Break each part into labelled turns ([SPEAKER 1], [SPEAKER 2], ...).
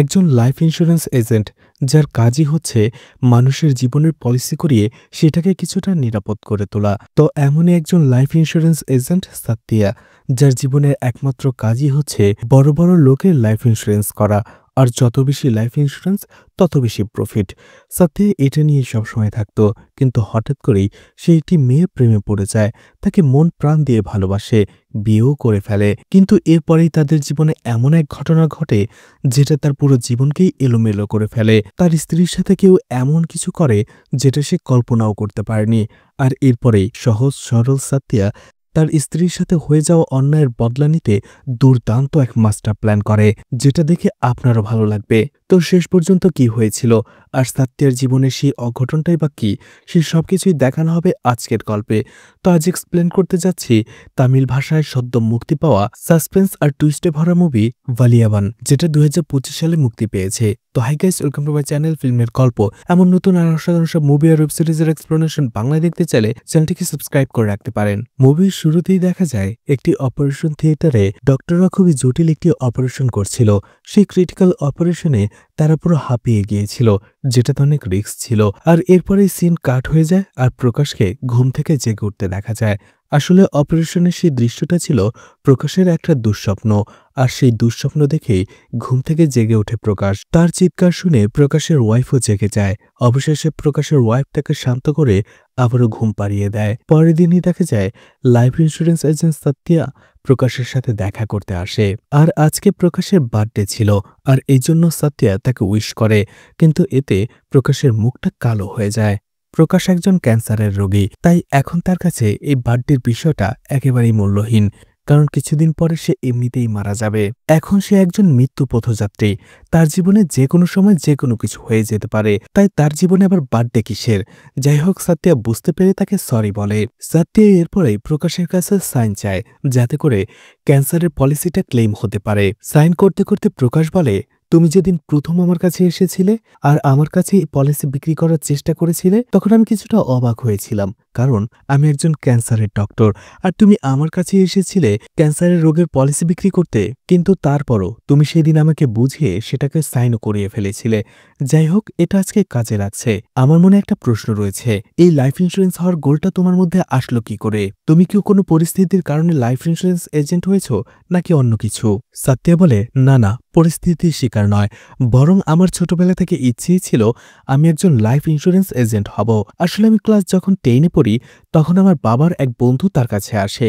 [SPEAKER 1] একজন life insurance agent যার কাজই হচ্ছে মানুষের জীবনের পলিসি করিয়ে সেটাকে কিছুটা নিরাপদ করে তোলা। তো এমনই একজন লাইফ ইন্স্যুরেন্স এজেন্ট সাত্তিয়া, যার জীবনের একমাত্র কাজই হচ্ছে বড় বড় লোকের লাইফ ইন্স্যুরেন্স করা। আর যত বেশি লাইফ ইন্স্যুরেন্স তত বেশি প্রফিট। সাথে এটা নিয়ে সবসময় থাকতো, কিন্তু হঠাৎ করেই সে একটি মেয়ের প্রেমে পড়ে যায়, তাকে মন প্রাণ দিয়ে ভালোবাসে, বিয়েও করে ফেলে। কিন্তু এরপরেই তাদের জীবনে এমন এক ঘটনা ঘটে যেটা তার পুরো জীবনকেই এলোমেলো করে ফেলে। তার স্ত্রীর সাথে কেউ এমন কিছু করে যেটা সে কল্পনাও করতে পারেনি। আর এরপরেই সহজ সরল সাত্তিয়া তার স্ত্রীর সাথে হয়ে যাওয়া অন্যায়ের বদলা নিতে দুর্দান্ত এক মাস্টার প্ল্যান করে, যেটা দেখে আপনারও ভালো লাগবে। তো শেষ পর্যন্ত কি হয়েছিল আর সাত্তিয়ার জীবনের সেই অঘটনটাই বা কি, সে সবকিছুই দেখানো হবে আজকের গল্পে। তো আজ এক্সপ্লেন করতে যাচ্ছি তামিল ভাষায় সদ্য মুক্তি পাওয়া সাসপেন্স আর টুইস্টে ভরা মুভি ভালিয়াবান, যেটা 2025 সালে মুক্তি পেয়েছে। তো hi guys, welcome to my channel ফিল্মের গল্প। এমন নতুন আর অসাধারণ সব মুভি আর ওয়েব সিরিজের এক্সপ্লেনেশন বাংলায় দেখতে চাইলে চ্যানেলটিকে সাবস্ক্রাইব করে রাখতে পারেন। মুভির শুরুতেই দেখা যায় একটি অপারেশন থিয়েটারে ডক্টররা খুবই জটিল একটি অপারেশন করছিল। সেই ক্রিটিক্যাল অপারেশনে তারা পুরো হাঁপিয়ে গিয়েছিল, যেটাতে অনেক রিস্ক ছিল। আর এরপরেই সিন কাট হয়ে যায় আর প্রকাশকে ঘুম থেকে জেগে উঠতে দেখা যায়। আসলে অপারেশনের সেই দৃশ্যটা ছিল প্রকাশের একটা দুঃস্বপ্ন, আর সেই দুঃস্বপ্ন দেখেই ঘুম থেকে জেগে ওঠে প্রকাশ। তার চিৎকার শুনে প্রকাশের ওয়াইফও জেগে যায়। অবশেষে প্রকাশের ওয়াইফ তাকে শান্ত করে আবারও ঘুম পাড়িয়ে দেয়। পরের দিনই দেখা যায় লাইফ ইন্স্যুরেন্স এজেন্ট সাত্তিয়া প্রকাশের সাথে দেখা করতে আসে। আর আজকে প্রকাশের বার্থডে ছিল, আর এই জন্য সাত্তিয়া তাকে উইশ করে। কিন্তু এতে প্রকাশের মুখটা কালো হয়ে যায়। প্রকাশ একজন ক্যান্সারের রোগী, তাই এখন তার কাছে এই বার্থডের বিষয়টা একেবারেই মূল্যহীন, কারণ কিছুদিন পরে সে এমনিতেই মারা যাবে। এখন সে একজন মৃত্যু পথযাত্রী, তার জীবনে যে কোনো সময় যে কোনো কিছু হয়ে যেতে পারে, তাই তার জীবনে আবার বার্থডে কিসের। যাই হোক, সাত্তিয়া বুঝতে পেরে তাকে সরি বলে। সাত্তিয়া এরপরেই প্রকাশের কাছে সাইন চায়, যাতে করে ক্যান্সারের পলিসিটা ক্লেম হতে পারে। সাইন করতে করতে প্রকাশ বলে, তুমি যেদিন প্রথম আমার কাছে এসেছিলে আর আমার কাছে এই পলিসি বিক্রি করার চেষ্টা করেছিলে, তখন আমি কিছুটা অবাক হয়েছিলাম, কারণ আমি একজন ক্যান্সারের ডক্টর আর তুমি আমার কাছে এসেছিলে ক্যান্সারের রোগের পলিসি বিক্রি করতে। কিন্তু তারপরও তুমি সেদিন আমাকে বুঝিয়ে সেটাকে সাইনও করিয়ে ফেলেছিলে। যাই হোক, এটা আজকে কাজে লাগছে। আমার মনে একটা প্রশ্ন রয়েছে, এই লাইফ ইন্স্যুরেন্স হওয়ার গোলটা তোমার মধ্যে আসলো কি করে? তুমি কি কোনো পরিস্থিতির কারণে লাইফ ইন্স্যুরেন্স এজেন্ট হয়েছো নাকি অন্য কিছু? সাত্তিয়া বলে, না না, পরিস্থিতির শিকার নয়, বরং আমার ছোটবেলা থেকে ইচ্ছেই ছিল আমি একজন লাইফ ইন্স্যুরেন্স এজেন্ট হব। আসলে আমি ক্লাস যখন 10-এ পড়ি, তখন আমার বাবার এক বন্ধু তার কাছে আসে,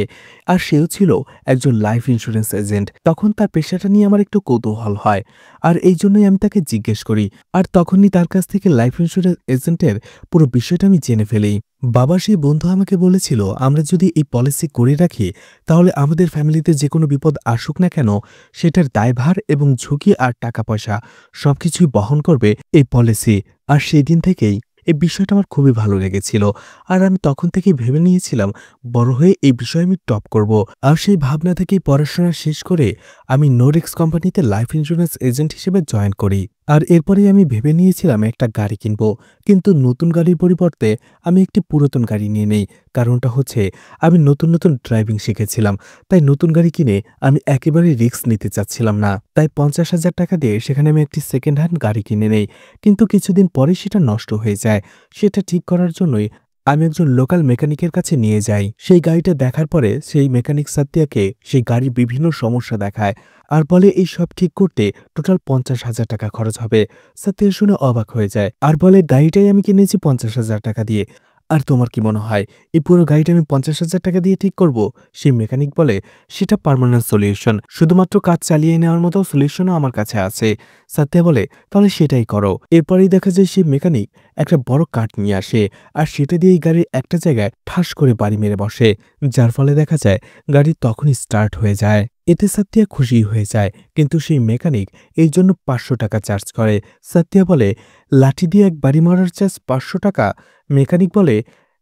[SPEAKER 1] আর সেও ছিল একজন লাইফ ইন্স্যুরেন্স এজেন্ট। তখন তার পেশাটা নিয়ে আমার একটু কৌতূহল হয়, আর এই জন্যই আমি তাকে জিজ্ঞেস করি। আর তখনই তার কাছ থেকে লাইফ ইন্স্যুরেন্স এজেন্টের পুরো বিষয়টা আমি জেনে ফেলি। বাবা সেই বন্ধু আমাকে বলেছিল, আমরা যদি এই পলিসি করে রাখি, তাহলে আমাদের ফ্যামিলিতে যে কোনো বিপদ আসুক না কেন, সেটার দায়ভার এবং ঝুঁকি আর টাকা পয়সা সবকিছুই বহন করবে এই পলিসি। আর সেই দিন থেকেই এই বিষয়টা আমার খুবই ভালো লেগেছিল, আর আমি তখন থেকেই ভেবে নিয়েছিলাম বড় হয়ে এই বিষয়ে আমি টপ করব। আর সেই ভাবনা থেকেই পড়াশোনা শেষ করে আমি নোরেক্স কোম্পানিতে লাইফ ইন্স্যুরেন্স এজেন্ট হিসেবে জয়েন করি। আর এরপরেই আমি ভেবে নিয়েছিলাম একটা গাড়ি কিনবো, কিন্তু নতুন গাড়ির পরিবর্তে আমি একটি পুরাতন গাড়ি নিয়ে নেই। কারণটা হচ্ছে আমি নতুন নতুন ড্রাইভিং শিখেছিলাম, তাই নতুন গাড়ি কিনে আমি একেবারে রিস্ক নিতে চাচ্ছিলাম না। তাই 50,000 টাকা দিয়ে সেখানে আমি একটি সেকেন্ড হ্যান্ড গাড়ি কিনে নেই। কিন্তু কিছুদিন পরে সেটা নষ্ট হয়ে যায়। সেটা ঠিক করার জন্যই আমি একজন লোকাল মেকানিকের কাছে নিয়ে যাই। সেই গাড়িটা দেখার পরে সেই মেকানিক সাত্তিয়াকে সেই গাড়ির বিভিন্ন সমস্যা দেখায়, আর বলে এই সব ঠিক করতে টোটাল 50,000 টাকা খরচ হবে। সাত্তিয়া শুনে অবাক হয়ে যায় আর বলে, গাড়িটাই আমি কিনেছি 50,000 টাকা দিয়ে, আর তোমার কি মনে হয় এই পুরো গাড়িটা আমি 50,000 টাকা দিয়ে ঠিক করব? সেই মেকানিক বলে, সেটা পার্মানেন্ট সলিউশন, শুধুমাত্র কাজ চালিয়ে নেওয়ার মতো সলিউশনও আমার কাছে আছে। সাত্তিয়া বলে, তাহলে সেটাই করো। এরপরেই দেখা যায় সেই মেকানিক একটা বড় কাঠ নিয়ে আসে, আর সেটা দিয়ে গাড়ির একটা জায়গায় ঠাস করে বাড়ি মেরে বসে, যার ফলে দেখা যায় গাড়ি তখনই স্টার্ট হয়ে যায়। এতে সাত্তিয়া খুশি হয়ে যায়, কিন্তু সেই মেকানিক এই জন্য 500 টাকা চার্জ করে। সাত্তিয়া বলে, লাঠি দিয়ে এক বাড়ি মারার চার্জ 500 টাকা? মেকানিক বলে,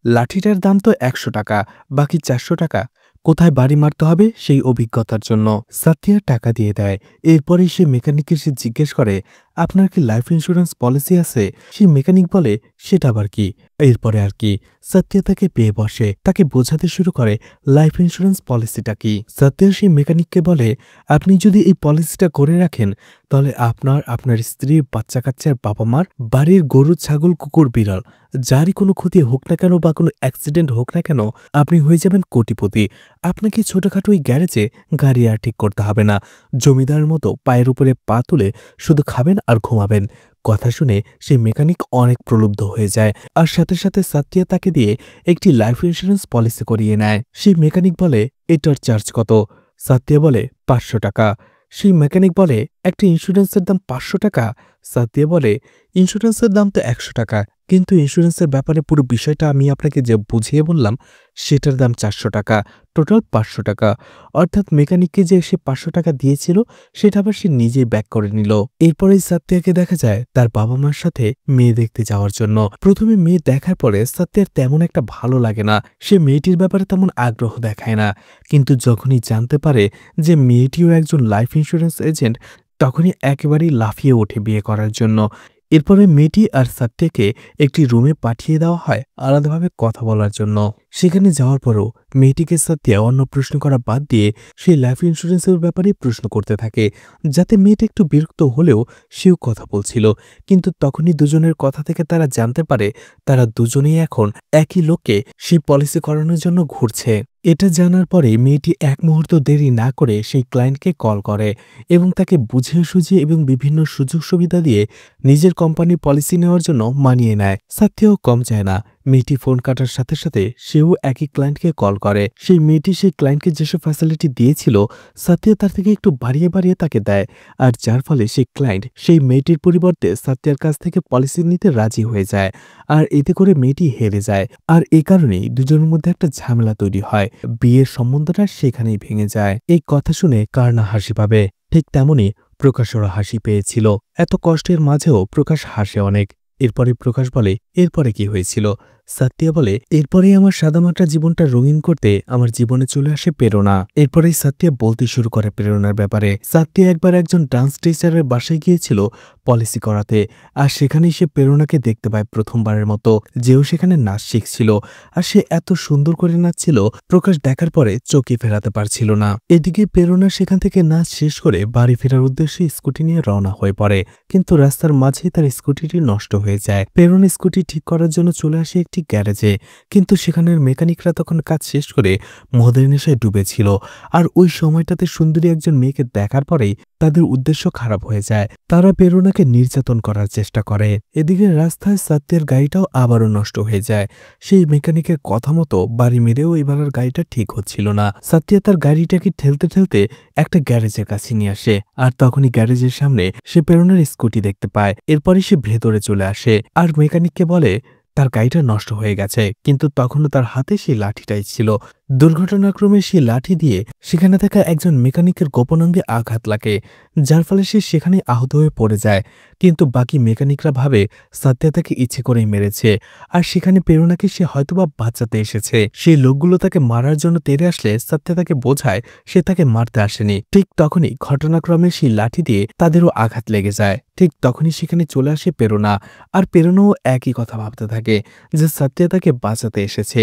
[SPEAKER 1] লাঠিটার দাম তো 100 টাকা, বাকি 400 টাকা কোথায় বাড়ি মারতে হবে সেই অভিজ্ঞতার জন্য। সাত্তিয়া টাকা দিয়ে দেয়। এরপরেই সে মেকানিককে সে জিজ্ঞেস করে, আপনার কি লাইফ ইন্স্যুরেন্স পলিসি আছে? সেই মেকানিক বলে, সেটা আবার কি? এরপরে আর কি, সত্যা তাকে পেয়ে বসে, তাকে বোঝাতে শুরু করে লাইফ ইন্স্যুরেন্স পলিসিটা কি। সত্যা সেই মেকানিককে বলে, আপনি যদি এই পলিসিটা করে রাখেন তাহলে আপনার, আপনার স্ত্রী, বাচ্চা কাচ্চার, বাবা মার, বাড়ির গরু, ছাগল, কুকুর, বিড়াল যারই কোনো ক্ষতি হোক না কেন বা কোনো অ্যাক্সিডেন্ট হোক না কেন, আপনি হয়ে যাবেন কোটিপতি। আপনাকে ছোটখাটো ওই গ্যারেজে গাড়ি আর ঠিক করতে হবে না। জমিদারের মতো পায়ের উপরে পা তুলে শুধু খাবেন আর ঘুমাবেন। কথা শুনে সেই মেকানিক অনেক প্রলুব্ধ হয়ে যায়, আর সাথে সাথে সাতিয়া তাকে দিয়ে একটি লাইফ ইন্স্যুরেন্স পলিসি করিয়ে নেয়। সেই মেকানিক বলে, এটার চার্জ কত? সাতিয়া বলে, 500 টাকা। সেই মেকানিক বলে, একটা ইন্স্যুরেন্সের দাম 500 টাকা? সাতিয়া বলে, ইন্স্যুরেন্সের দাম তো 100 টাকা, কিন্তু ইন্স্যুরেন্সের ব্যাপারে পুরো বিষয়টা আমি আপনাকে যে বুঝিয়ে বললাম সেটার দাম 400 টাকা, টোটাল 500 টাকা। অর্থাৎ মেকানিককে যে সে 500 টাকা দিয়েছিল সেটা আবার সে নিজেই ব্যাক করে নিল। এরপরেই সাত্যাকে দেখা যায় তার বাবা মার সাথে মেয়ে দেখতে যাওয়ার জন্য। প্রথমে মেয়ে দেখার পরে সাত্যার তেমন একটা ভালো লাগে না, সে মেয়েটির ব্যাপারে তেমন আগ্রহ দেখায় না। কিন্তু যখনই জানতে পারে যে মেয়েটিও একজন লাইফ ইন্স্যুরেন্স এজেন্ট, তখনই একেবারেই লাফিয়ে ওঠে বিয়ে করার জন্য। এরপরে মেয়েটি আর সাত্যাকে একটি রুমে পাঠিয়ে দেওয়া হয় আলাদাভাবে কথা বলার জন্য। সেখানে যাওয়ার পরও মেয়েটিকে সাত্যা অন্য প্রশ্ন করা বাদ দিয়ে সেই লাইফ ইন্স্যুরেন্সের ব্যাপারে প্রশ্ন করতে থাকে, যাতে মেয়েটা একটু বিরক্ত হলেও সেও কথা বলছিল। কিন্তু তখনই দুজনের কথা থেকে তারা জানতে পারে তারা দুজনেই এখন একই লোককে সেই পলিসি করানোর জন্য ঘুরছে। এটা জানার পরে মেয়েটি এক মুহূর্ত দেরি না করে সেই ক্লায়েন্টকে কল করে এবং তাকে বুঝিয়ে সুঝিয়ে এবং বিভিন্ন সুযোগ সুবিধা দিয়ে নিজের কোম্পানির পলিসি নেওয়ার জন্য মানিয়ে নেয়। সাথেও কম চায় না, মেয়েটি ফোন কাটার সাথে সাথে সেও একই ক্লায়েন্টকে কল করে। সেই মেয়েটি সেই ক্লায়েন্টকে যেসব ফ্যাসিলিটি দিয়েছিল সাথেও তার থেকে একটু বাড়িয়ে বাড়িয়ে তাকে দেয়, আর যার ফলে সেই ক্লায়েন্ট সেই মেয়েটির পরিবর্তে সাথের কাছ থেকে পলিসি নিতে রাজি হয়ে যায়, আর এতে করে মেয়েটি হেরে যায়। আর এ কারণেই দুজনের মধ্যে একটা ঝামেলা তৈরি হয়, বিয়ের সম্বন্ধটা সেখানেই ভেঙে যায়। এই কথা শুনে কার না হাসি পাবে, ঠিক তেমনি প্রকাশেরও হাসি পেয়েছিল। এত কষ্টের মাঝেও প্রকাশ হাসে অনেক। এরপরে প্রকাশ বলে, এরপরে কি হয়েছিল? সাত্তিয়া বলে, এরপরেই আমার সাদামাটা জীবনটা রঙিন করতে আমার জীবনে চলে আসে প্রেরণা। এরপরেই সাত্তিয়া বলতে শুরু করে প্রেরণার ব্যাপারে। সাত্তিয়া একবার একজন ডান্স টিচারের বাসায় গিয়েছিল পলিসি করাতে, আর সেখানেই সে প্রেরণাকে দেখতে পায় প্রথমবারের মতো, যেও সেখানে নাচ শিখছিল। আর সে এত সুন্দর করে নাচছিল, প্রকাশ দেখার পরে চোখে ফেরাতে পারছিল না। এদিকে প্রেরণা সেখান থেকে নাচ শেষ করে বাড়ি ফেরার উদ্দেশ্যে স্কুটি নিয়ে রওনা হয়ে পড়ে, কিন্তু রাস্তার মাঝেই তার স্কুটিটি নষ্ট হয়ে যায়। প্রেরণা স্কুটি ঠিক করার জন্য চলে আসে একটি গ্যারেজে, কিন্তু সেখানের মেকানিকরা তখন কাজ শেষ করে মদের নেশায় ডুবেছিল। আর ওই সময়টাতে সুন্দরী একজন মেয়েকে দেখার পরেই তাদের উদ্দেশ্য খারাপ হয়ে যায়, তারা প্রেরণাকে নির্যাতন করার চেষ্টা করে। এদিকে রাস্তায় সাত্যের গাড়িটাও আবারও নষ্ট হয়ে যায়। সেই মেকানিকের কথা মতো বাড়ি মেরেও এবার গাড়িটা ঠিক হচ্ছিল না। সাত্যা তার গাড়িটাকে ঠেলতে ঠেলতে একটা গ্যারেজের কাছে নিয়ে আসে, আর তখনই গ্যারেজের সামনে সে প্রেরণার স্কুটি দেখতে পায়। এরপরে সে ভেতরে চলে আসে আর মেকানিককে বলে তার গাড়িটা নষ্ট হয়ে গেছে, কিন্তু তখনও তার হাতে সেই লাঠিটাই ছিল। দুর্ঘটনাক্রমে সেই লাঠি দিয়ে সেখানে থাকা একজন মেকানিকের গোপনাঙ্গে আঘাত লাগে, যার ফলে সে সেখানে আহত হয়ে পড়ে যায়। কিন্তু বাকি মেকানিকরা ভাবে সাত্যা তাকে ইচ্ছে করেই মেরেছে, আর সেখানে প্রেরণাকে সে হয়তোবা বাঁচাতে এসেছে। সেই লোকগুলো তাকে মারার জন্য তেড়ে আসলে সাত্যা তাকে বোঝায় সে তাকে মারতে আসেনি। ঠিক তখনই ঘটনাক্রমে সেই লাঠি দিয়ে তাদেরও আঘাত লেগে যায়। ঠিক তখনই সেখানে চলে আসে প্রেরণা, আর প্রেরণাও একই কথা ভাবতে থাকে যে সাত্যা তাকে বাঁচাতে এসেছে।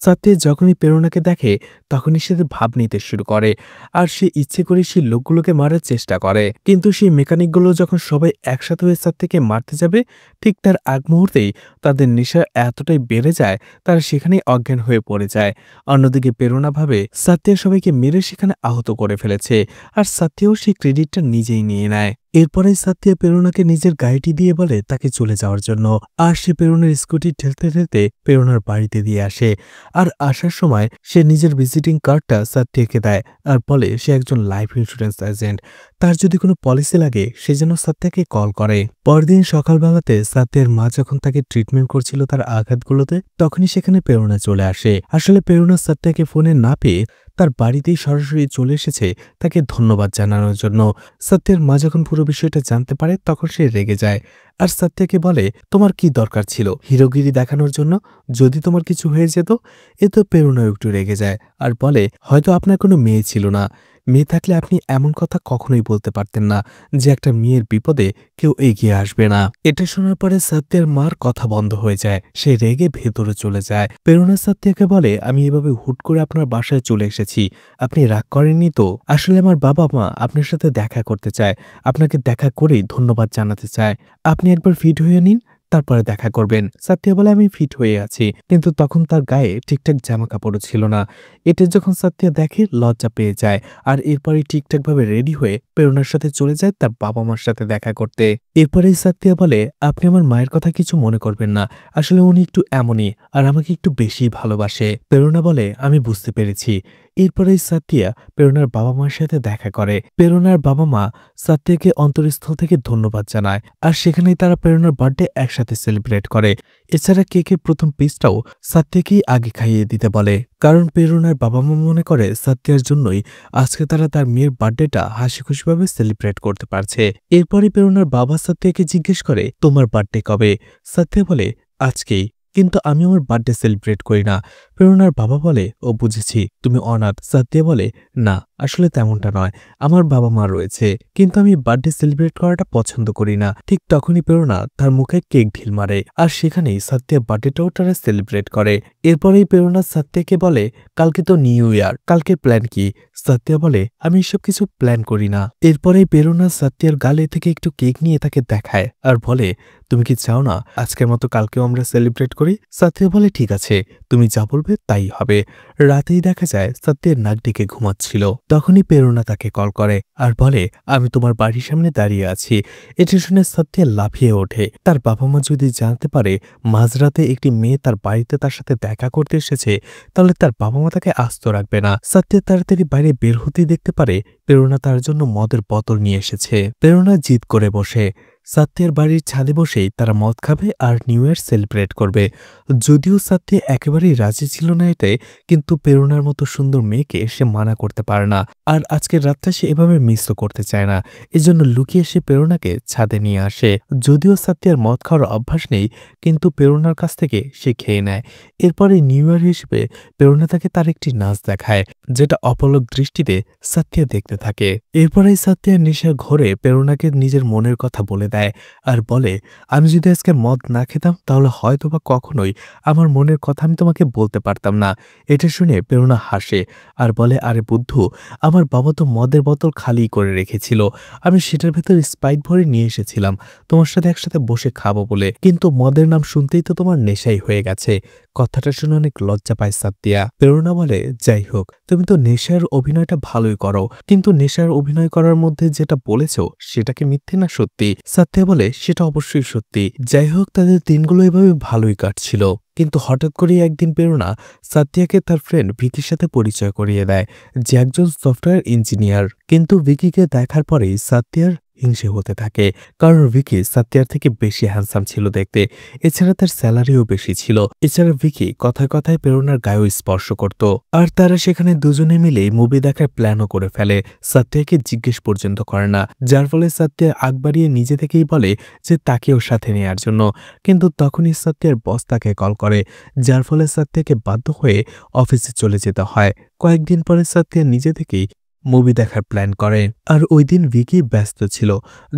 [SPEAKER 1] সাত্যা যখনই প্রেরণাকে দেখে তখনই সে ভাব নিতে শুরু করে, আর সে ইচ্ছে করে সেই লোকগুলোকে মারার চেষ্টা করে। কিন্তু সেই মেকানিকগুলো যখন সবাই একসাথে হয়ে সাত্যাকে মারতে যাবে, ঠিক তার আগ মুহূর্তেই তাদের নেশা এতটাই বেড়ে যায় তারা সেখানেই অজ্ঞান হয়ে পড়ে যায়। অন্যদিকে প্রেরণা ভাবে সাত্যা সবাইকে মেরে সেখানে আহত করে ফেলেছে, আর সাত্যাও সেই ক্রেডিটটা নিজেই নিয়ে নেয়। এরপরেই সাত্যা প্রেরণাকে নিজের গাড়িটি দিয়ে বলে তাকে চলে যাওয়ার জন্য, আর সে প্রেরণার স্কুটি ঠেলতে ঠেলতে প্রেরণার বাড়িতে দিয়ে আসে। আর আসার সময় সে নিজের ভিজিটিং কার্ডটা সাত্যাকে দেয় আর বলে সে একজন লাইফ ইন্স্যুরেন্স এজেন্ট, তার যদি কোনো পলিসি লাগে সে যেন সাত্যাকে কল করে। পরদিন সকালবেলাতে সাত্যের মা যখন তাকে ট্রিটমেন্ট করছিল তার আঘাতগুলোতে, তখনই সেখানে প্রেরণা চলে আসে। আসলে প্রেরণা সাত্যাকে ফোনে না পেয়ে তার বাড়িতেই সরাসরি চলে এসেছে তাকে ধন্যবাদ জানানোর জন্য। সাত্যের মা যখন পুরো বিষয়টা জানতে পারে তখন সে রেগে যায়, আর সাত্যাকে বলে তোমার কি দরকার ছিল হিরোগিরি দেখানোর জন্য, যদি তোমার কিছু হয়ে যেত। এ তো প্রেরণা একটু রেগে যায় আর বলে হয়তো আপনার কোনো মেয়ে ছিল না, মেয়ে থাকলে আপনি এমন কথা কখনোই বলতে পারতেন না যে একটা মেয়ের বিপদে কেউ এগিয়ে আসবে না। এটা শোনার পরে সাত্যার মার কথা বন্ধ হয়ে যায়। সে রেগে ভেতরে চলে যায়। প্রেরণা সাত্যাকে বলে, আমি এভাবে হুট করে আপনার বাসায় চলে এসেছি, আপনি রাগ করেননি তো? আসলে আমার বাবা মা আপনার সাথে দেখা করতে চায়, আপনাকে দেখা করেই ধন্যবাদ জানাতে চায়। আপনি একবার ফিট হয়ে নিন, তারপরে দেখা করবেন। সাত্যা বলে, আমি ফিট হয়ে আছি, কিন্তু তখন তার গায়ে ঠিকঠাক জামা কাপড়ও ছিল না। এটা যখন সাত্যা দেখে লজ্জা পেয়ে যায়, আর এরপরে ঠিকঠাকভাবে রেডি হয়ে প্রেরণার সাথে চলে যায় তার বাবা মার সাথে দেখা করতে। এরপরেই সাত্যা বলে, আপনি আমার মায়ের কথা কিছু মনে করবেন না, আসলে উনি একটু এমনই, আর আমাকে একটু বেশি ভালোবাসে। প্রেরণা বলে, আমি বুঝতে পেরেছি। এরপরেই সাত্যা প্রেরণার বাবা মার সাথে দেখা করে। প্রেরণার বাবা মা সাত্যাকে অন্তরস্থল থেকে ধন্যবাদ জানায়, আর সেখানেই তারা প্রেরণার বার্থডে একসাথে সেলিব্রেট করে। এছাড়া কেকের প্রথম পিসটাও সাত্যাকেই আগে খাইয়ে দিতে বলে, কারণ প্রেরণার বাবা মা মনে করে সাত্যার জন্যই আজকে তারা তার মেয়ের বার্থডেটা হাসি খুশিভাবে সেলিব্রেট করতে পারছে। এরপরই প্রেরণার বাবা সাত্যাকে জিজ্ঞেস করে, তোমার বার্থডে কবে? সাত্যা বলে, আজকেই, কিন্তু আমি আমার বার্থডে সেলিব্রেট করি না। প্রেরণার বাবা বলে, ও বুঝেছি, তুমি অনাথ। সাত্যা বলে, না, আসলে তেমনটা নয়, আমার বাবা মা রয়েছে, কিন্তু আমি বার্থডে সেলিব্রেট করাটা পছন্দ করি না। ঠিক তখনই প্রেরণা তার মুখে কেক ঢিল মারে, আর সেখানেই সাত্যার বার্থডেটাও তারা সেলিব্রেট করে। এরপরেই প্রেরণা সাত্যাকে বলে, কালকে তো নিউ ইয়ার, কালকে প্ল্যান কি? সাত্যা বলে, আমি এসব কিছু প্ল্যান করি না। এরপরেই প্রেরণা সাত্যার গালে থেকে একটু কেক নিয়ে তাকে দেখায়, আর বলে, তুমি কি চাও না আজকের মতো কালকেও আমরা সেলিব্রেট করি? সাত্যা বলে, ঠিক আছে, তুমি যা বলবে তাই হবে। রাতেই দেখা যায় সাত্যার নাক ডেকে ঘুমাচ্ছিল। তখনই প্রেরণা তাকে কল করে আর বলে, আমি তোমার বাড়ির সামনে দাঁড়িয়ে আছি। এটা শুনে সাত্যা লাফিয়ে ওঠে। তার বাবা মা যদি জানতে পারে মাঝরাতে একটি মেয়ে তার বাড়িতে তার সাথে দেখা করতে এসেছে, তাহলে তার বাবা মা তাকে আস্ত রাখবে না। সাত্যা তাড়াতাড়ি বাইরে বের হতেই দেখতে পারে প্রেরণা তার জন্য মদের বোতল নিয়ে এসেছে। প্রেরণা জিদ করে বসে। সাত্যার বাড়ির ছাদে বসেই তারা মদ খাবে আর নিউ ইয়ার সেলিব্রেট করবে। যদিও সাত্যা একেবারেই রাজি ছিল না এতে, কিন্তু প্রেরণার মতো সুন্দর মেয়েকে সে মানা করতে পারে না, আর আজকের রাতটা সে এভাবে মিসও করতে চায় না। এজন্য লুকিয়ে সে প্রেরণাকে ছাদে নিয়ে আসে। যদিও সাত্যার মদ খাওয়ার অভ্যাস নেই, কিন্তু প্রেরণার কাছ থেকে সে খেয়ে নেয়। এরপরে নিউ ইয়ার হিসেবে প্রেরণা তাকে তার একটি নাচ দেখায়, যেটা অপলক দৃষ্টিতে সাত্যা দেখতে থাকে। এরপরেই সাত্যার নেশার ঘরে প্রেরণাকে নিজের মনের কথা বলে দেয়, আর বলে, আমি যদি আজকে মদ না খেতাম তাহলে হয়তোবা কখনোই আমার মনের কথা আমি তোমাকে বলতে পারতাম না। এটা শুনে প্রেরণা হাসে আর বলে, আরে বুদ্ধু, আমার বাবা তো মদের বোতল খালি করে রেখেছিল, আমি সেটার ভেতর স্প্রাইট ভরে নিয়ে এসেছিলাম তোমার সাথে একসাথে বসে খাবো বলে, কিন্তু মদের নাম শুনতেই তো তোমার নেশাই হয়ে গেছে। কথাটা শুনে অনেক লজ্জা পায় সাত্যা। প্রেরণা বলে, যাই হোক, তুমি তো নেশার অভিনয়টা ভালোই করো, কিন্তু নেশার অভিনয় করার মধ্যে যেটা বলেছ সেটা কি মিথ্যে না সত্যি? সাত্যা বলে, সেটা অবশ্যই সত্যি। যাই হোক, তাদের দিনগুলো এভাবে ভালোই কাটছিল, কিন্তু হঠাৎ করেই একদিন প্রেরণা সাত্যাকে তার ফ্রেন্ড ভিকির সাথে পরিচয় করিয়ে দেয়, যে একজন সফটওয়্যার ইঞ্জিনিয়ার। কিন্তু ভিকিকে দেখার পরেই সাত্যার হিংসে হতে থাকে, কারণ ভিকি সাত্যার থেকে বেশি হ্যান্ডসাম ছিল দেখতে। এছাড়া তার স্যালারিও বেশি ছিল। এছাড়া ভিকি কথায় কথায় প্রেরণার গায়েও স্পর্শ করত, আর তারা সেখানে দুজনে মিলে মুভি দেখার প্ল্যানও করে ফেলে। সাত্যাকে জিজ্ঞেস পর্যন্ত করে না, যার ফলে সাত্যা আগ বাড়িয়ে নিজে থেকেই বলে যে তাকেও সাথে নেওয়ার জন্য। কিন্তু তখনই সাত্যার বস তাকে কল করে, যার ফলে সাত্যাকে বাধ্য হয়ে অফিসে চলে যেতে হয়। কয়েকদিন পরে সাত্যা নিজে থেকেই মুভি দেখার প্ল্যান করে, আর ওই দিন ভিকি ব্যস্ত ছিল,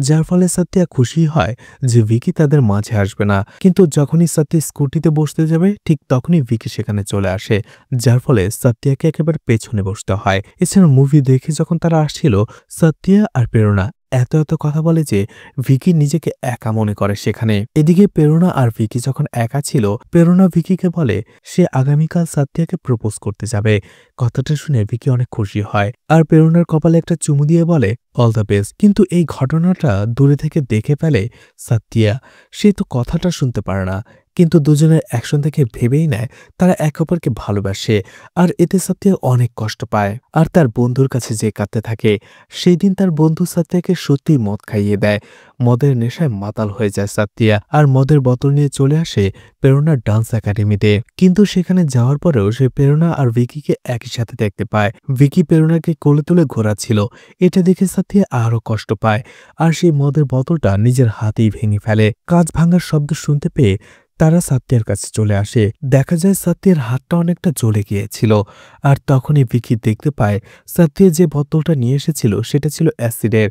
[SPEAKER 1] যার ফলে সাত্যা খুশি হয় যে ভিকি তাদের মাঝে আসবে না। কিন্তু যখনই সাত্যা স্কুটিতে বসতে যাবে, ঠিক তখনই ভিকি সেখানে চলে আসে, যার ফলে সাত্যাকে একেবারে পেছনে বসতে হয়। এছাড়া মুভি দেখে যখন তারা আসছিল, সাত্যা আর প্রেরণা এত এত কথা বলে যে ভিকি নিজেকে একা মনে করে সেখানে। এদিকে প্রেরণা আর ভিকি যখন একা ছিল, প্রেরণা ভিকিকে বলে সে আগামীকাল সাত্যাকে প্রপোজ করতে যাবে। কথাটা শুনে ভিকি অনেক খুশি হয়, আর প্রেরণার কপালে একটা চুমু দিয়ে বলে, অল দ্য বেস্ট। কিন্তু এই ঘটনাটা দূরে থেকে দেখে ফেলে সাত্যা। সে তো কথাটা শুনতে পারে না, কিন্তু দুজনের অ্যাকশন থেকে ভেবেই নেয় তারা একে অপরকে ভালোবাসে, আর এতে সাত্যা অনেক কষ্ট পায় আর তার বন্ধুর কাছে যে কাঁদতে থাকে। সেই দিন তার বন্ধু সাত্যাকে সত্যিই মদ খাইয়ে দেয়। মদের নেশায় মাতাল হয়ে যায় সাত্যা, আর মদের বোতল নিয়ে চলে আসে প্রেরণার ডান্স একাডেমিতে। কিন্তু সেখানে যাওয়ার পরেও সে প্রেরণা আর ভিকিকে একই সাথে দেখতে পায়। ভিকি প্রেরণাকে কোলে তুলে ঘোরাচ্ছিল, এটা দেখে সাত্যা আরো কষ্ট পায়, আর সেই মদের বোতলটা নিজের হাতেই ভেঙে ফেলে। কাঁচ ভাঙার শব্দ শুনতে পেয়ে তারা সাত্যের কাছে চলে আসে। দেখা যায় সাত্যের হাতটা অনেকটা জ্বলে গিয়েছিল। আর তখনই ভিকি দেখতে পায় সাত্যে যে বোতলটা নিয়ে এসেছিল সেটা ছিল অ্যাসিডের।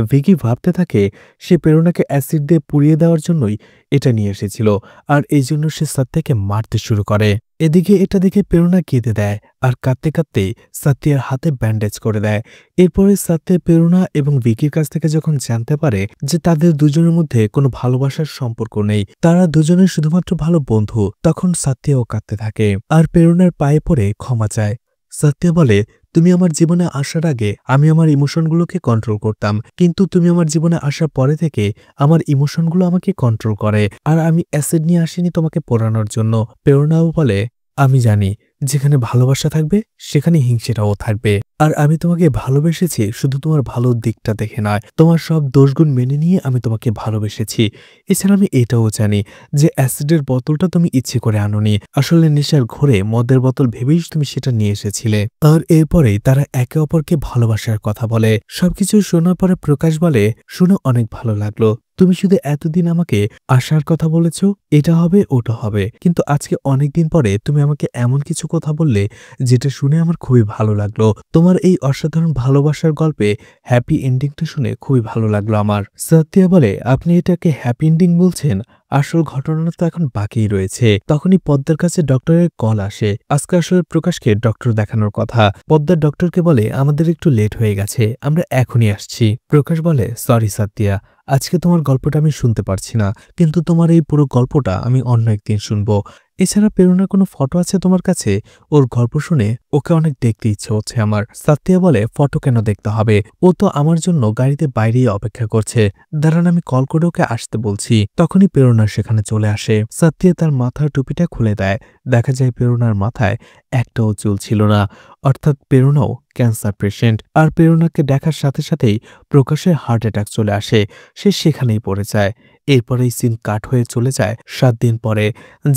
[SPEAKER 1] ভিকি ভাবতে থাকে সে প্রেরণাকে অ্যাসিড দিয়ে পুড়িয়ে দেওয়ার জন্যই এটা নিয়ে এসেছিল, আর এই জন্য সে সাত্যকে মারতে শুরু করে। এদিকে এটা দেখে প্রেরণা কেঁদে দেয় আর কাঁদতে কাঁদতেই সাত্যের হাতে ব্যান্ডেজ করে দেয়। এরপরে সাত্যে প্রেরণা এবং ভিকির কাছ থেকে যখন জানতে পারে যে তাদের দুজনের মধ্যে কোনো ভালোবাসার সম্পর্ক নেই, তারা দুজনে শুধুমাত্র ভালো বন্ধু, তখন সাত্যও কাঁদতে থাকে আর প্রেরণার পায়ে পড়ে ক্ষমা চায়। সত্য বলে, তুমি আমার জীবনে আসার আগে আমি আমার ইমোশনগুলোকে কন্ট্রোল করতাম, কিন্তু তুমি আমার জীবনে আসার পরে থেকে আমার ইমোশনগুলো আমাকে কন্ট্রোল করে। আর আমি অ্যাসিড নিয়ে আসিনি তোমাকে পোড়ানোর জন্য। প্রেরণাও বলে, আমি জানি যেখানে ভালোবাসা থাকবে সেখানে হিংসেটাও থাকবে, আর আমি তোমাকে ভালোবেসেছি শুধু তোমার ভালো দিকটা দেখে নয়, তোমার সব দোষগুণ মেনে নিয়ে আমি তোমাকে ভালোবেসেছি। এছাড়া আমি এটাও জানি যে অ্যাসিডের বোতলটা তুমি ইচ্ছে করে আনোনি, আসলে নেশার ঘোরে মদের বোতল ভেবেই তুমি সেটা নিয়ে এসেছিলে। আর এরপরেই তারা একে অপরকে ভালোবাসার কথা বলে। সবকিছু শোনার পরে প্রকাশ বলে, শুনে অনেক ভালো লাগলো, তুমি শুধু এতদিন আমাকে আসার কথা বলেছ, এটা হবে ওটা হবে, কিন্তু আজকে অনেকদিন পরে তুমি আমাকে এমন কিছু কথা বললে যেটা শুনে আমার খুবই ভালো লাগলো। তোমার এই অসাধারণ ভালোবাসার গল্পে হ্যাপি এন্ডিংটা শুনে খুবই ভালো লাগলো আমার। সাতিয়া বলে, আপনি এটাকে হ্যাপি এন্ডিং বলছেন, আসল ঘটনা তো এখন বাকিই রয়েছে। তখনই পদ্মার কাছে ডক্টরের কল আসে। আজকে আসলে প্রকাশকে ডক্টর দেখানোর কথা। পদ্মার ডক্টরকে বলে, আমাদের একটু লেট হয়ে গেছে, আমরা এখনই আসছি। প্রকাশ বলে, সরি সাতিয়া, আজকে তোমার গল্পটা আমি শুনতে পারছি না, কিন্তু তোমার এই পুরো গল্পটা আমি অন্য একদিন শুনবো। এছাড়া প্রেরণার কোনো ফটো আছে তোমার কাছে? ওর গল্প শুনে ওকে অনেক দেখতে ইচ্ছে হচ্ছে আমার। সাতিয়া বলে, ফটো কেন দেখতে হবে, ও তো আমার জন্য গাড়িতে বাইরেই অপেক্ষা করছে, দাঁড়ান আমি কল করে ওকে আসতে বলছি। তখনই প্রেরণা সেখানে চলে আসে। সাতিয়া তার মাথার টুপিটা খুলে দেয়। দেখা যায় প্রেরণার মাথায় একটাও চুল ছিল না, অর্থাৎ প্রেরণাও ক্যান্সার পেশেন্ট। আর প্রেরণাকে দেখার সাথে সাথেই প্রকাশের হার্ট অ্যাটাক চলে আসে, সে সেখানেই পড়ে যায়। এরপরেই সিন কাট হয়ে চলে যায় 7 দিন পরে,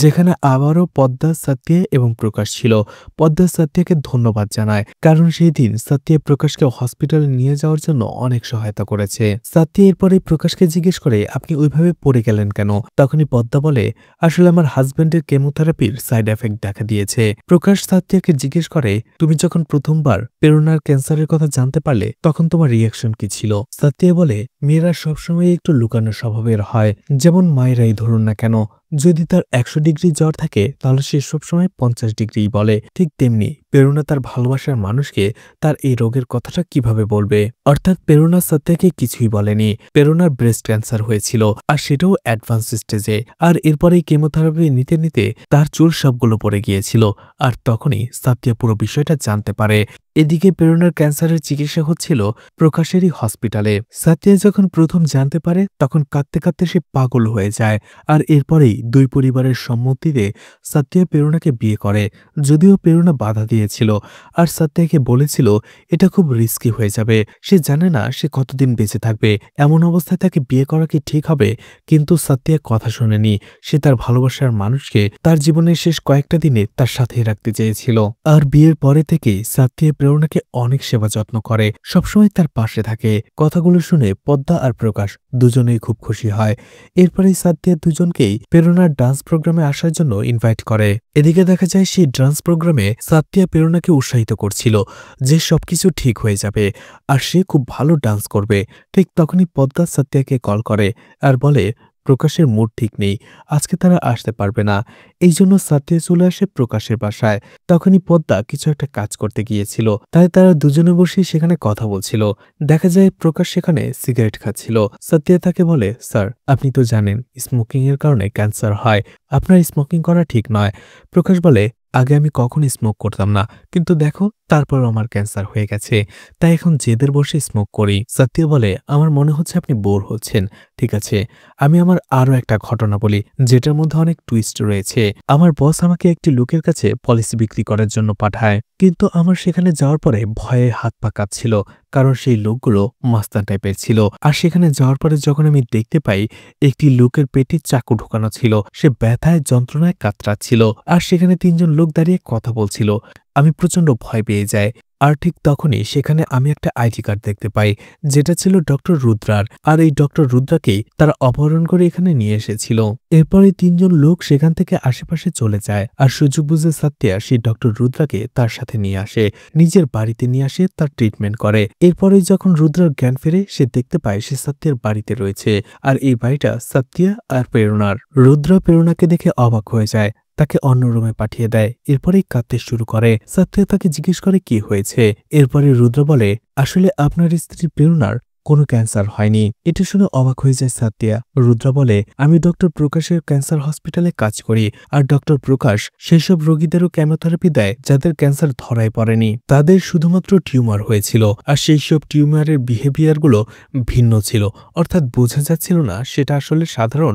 [SPEAKER 1] যেখানে আবারও পদ্মা, সাতিয়া এবং প্রকাশ ছিল। পদ্মা সাতিয়াকে ধন্যবাদ জানায়, কারণ সেই দিন সাতিয়া প্রকাশকে হসপিটালে নিয়ে যাওয়ার জন্য অনেক সহায়তা করেছে। সাতিয়া এরপরেই প্রকাশকে জিজ্ঞেস করে, আপনি ওইভাবে পড়ে গেলেন কেন? তখনই পদ্মা বলে, আসলে আমার হাজব্যান্ডের কেমোথেরাপির সাইড এফেক্ট দেখা দিয়েছে। প্রকাশ সাতিয়াকে জিজ্ঞেস করে, তুমি যখন প্রথমবার প্রেরণার ক্যান্সারের কথা জানতে পারলে তখন তোমার রিয়াকশন কি ছিল? সাতিয়া বলে, মেয়েরা সবসময় একটু লুকানো স্বভাবের হয়, যেমন মায়েরাই ধরুন না কেন, যদি তার 100 ডিগ্রি জ্বর থাকে তাহলে সে সবসময় 50 ডিগ্রি বলে, ঠিক তেমনি প্রেরণা তার ভালোবাসার মানুষকে তার এই রোগের কথাটা কিভাবে বলবে। অর্থাৎ প্রেরণা সাত্যাকে কিছুই বলেনি। প্রেরণার ব্রেস্ট ক্যান্সার হয়েছিল, আর সেটাও অ্যাডভান্স স্টেজে। আর এরপরেই কেমোথেরাপি নিতে নিতে তার চুল সবগুলো পড়ে গিয়েছিল, আর তখনই সাত্য়া পুরো বিষয়টা জানতে পারে। এদিকে প্রেরণার ক্যান্সারের চিকিৎসা হচ্ছিল প্রকাশেরই হসপিটালে। সাতিয়া যখন প্রথম জানতে পারে তখন কাঁদতে কাঁদতে সে পাগল হয়ে যায়। আর এরপরেই দুই পরিবারের সম্মতিতে সাতিয়া প্রেরণাকে বিয়ে করে, যদিও প্রেরণা বাধা দিয়েছিল আর সাতিয়াকে বলেছিল এটা খুব রিস্কি হয়ে যাবে, সে জানে না সে কতদিন বেঁচে থাকবে, এমন অবস্থায় তাকে বিয়ে করা কি ঠিক হবে। কিন্তু সাতিয়া কথা শোনেনি, সে তার ভালোবাসার মানুষকে তার জীবনের শেষ কয়েকটা দিনে তার সাথেই রাখতে চেয়েছিল। আর বিয়ের পরে থেকেই সাতিয়া প্রেরণাকে অনেক সেবা যত্ন করে, সবসময় তার পাশে থাকে। কথাগুলো শুনে পদ্মা আর প্রকাশ দুজনেই খুব খুশি হয়। এরপরেই সাতিয়া দুজনকেই প্রেরণার ডান্স প্রোগ্রামে আসার জন্য ইনভাইট করে। এদিকে দেখা যায় সেই ডান্স প্রোগ্রামে সাতিয়া প্রেরণাকে উৎসাহিত করছিল যে সবকিছু ঠিক হয়ে যাবে আর সে খুব ভালো ডান্স করবে। ঠিক তখনই পদ্মা সাতিয়াকে কল করে আর বলে প্রকাশের মুড ঠিক নেই, আজকে তারা আসতে পারবে না। এই জন্য সাতিয়া চলে আসে প্রকাশের বাসায়। তখনই পদ্মা কিছু একটা কাজ করতে গিয়েছিল, তাই তারা দুজনে বসে সেখানে কথা বলছিল। দেখা যায় প্রকাশ সেখানে সিগারেট খাচ্ছিল। সাতিয়া তাকে বলে, স্যার আপনি তো জানেন স্মোকিং এর কারণে ক্যান্সার হয়, আপনার স্মোকিং করা ঠিক নয়। প্রকাশ বলে, আগে আমি কখনো স্মোক করতাম না, কিন্তু দেখো তারপর আমার ক্যান্সার হয়ে গেছে, তাই এখন জেদের বসে স্মোক করি। সাতিয়া বলে, আমার মনে হচ্ছে আপনি বোর হচ্ছেন, ঠিক আছে আমি আমার আরো একটা ঘটনা বলি যেটার মধ্যে অনেক টুইস্ট রয়েছে। আমার বস আমাকে একটি লোকের কাছে পলিসি বিক্রি করার জন্য পাঠায়, কিন্তু আমার সেখানে যাওয়ার পরে ভয়ে হাত পা কাঁপছিল, কারণ সেই লোকগুলো মাস্তান টাইপের ছিল। আর সেখানে যাওয়ার পরে যখন আমি দেখতে পাই একটি লোকের পেটে চাকু ঢোকানো ছিল, সে ব্যথায় যন্ত্রণায় কাতরাচ্ছিল, আর সেখানে 3 জন লোক দাঁড়িয়ে কথা বলছিল, আমি প্রচন্ড ভয় পেয়ে যাই। আর ঠিক তখনই সেখানে আমি একটা আইডি কার্ড দেখতে পাই, যেটা ছিল ডক্টর রুদ্রার। আর এই ডক্টর রুদ্রাকেই তারা অপহরণ করে এখানে নিয়ে এসেছিল। এরপরে 3 জন লোক সেখান থেকে আশেপাশে চলে যায়, আর সুযোগ বুঝে সাত্তিয়া সেই ডক্টর রুদ্রাকে তার সাথে নিয়ে আসে, নিজের বাড়িতে নিয়ে আসে, তার ট্রিটমেন্ট করে। এরপরে যখন রুদ্রার জ্ঞান ফেরে, সে দেখতে পায় সে সাত্তিয়ার বাড়িতে রয়েছে, আর এই বাড়িটা সাত্তিয়া আর প্রেরণার। রুদ্র প্রেরণাকে দেখে অবাক হয়ে যায়, তাকে অন্য রুমে পাঠিয়ে দেয়। এরপরেই কাঁদতে শুরু করে। সাত্তিয়া তাকে জিজ্ঞেস করে কি হয়েছে। এরপরে রুদ্র বলে, আসলে আপনার স্ত্রী প্রেরণার কোনো ক্যান্সার হয়নি। এটা শুনে অবাক হয়ে যায় সাত্তিয়া। রুদ্র বলে, আমি ডক্টর প্রকাশের ক্যান্সার হসপিটালে কাজ করি, আর ডক্টর প্রকাশ সেই সব রোগীদেরও কেমোথেরাপি দেয় যাদের ক্যান্সার ধরাই পড়েনি, তাদের শুধুমাত্র টিউমার হয়েছিল, আর সেই সব টিউমারের বিহেভিয়ারগুলো ভিন্ন ছিল, অর্থাৎ বোঝা যাচ্ছিল না সেটা আসলে সাধারণ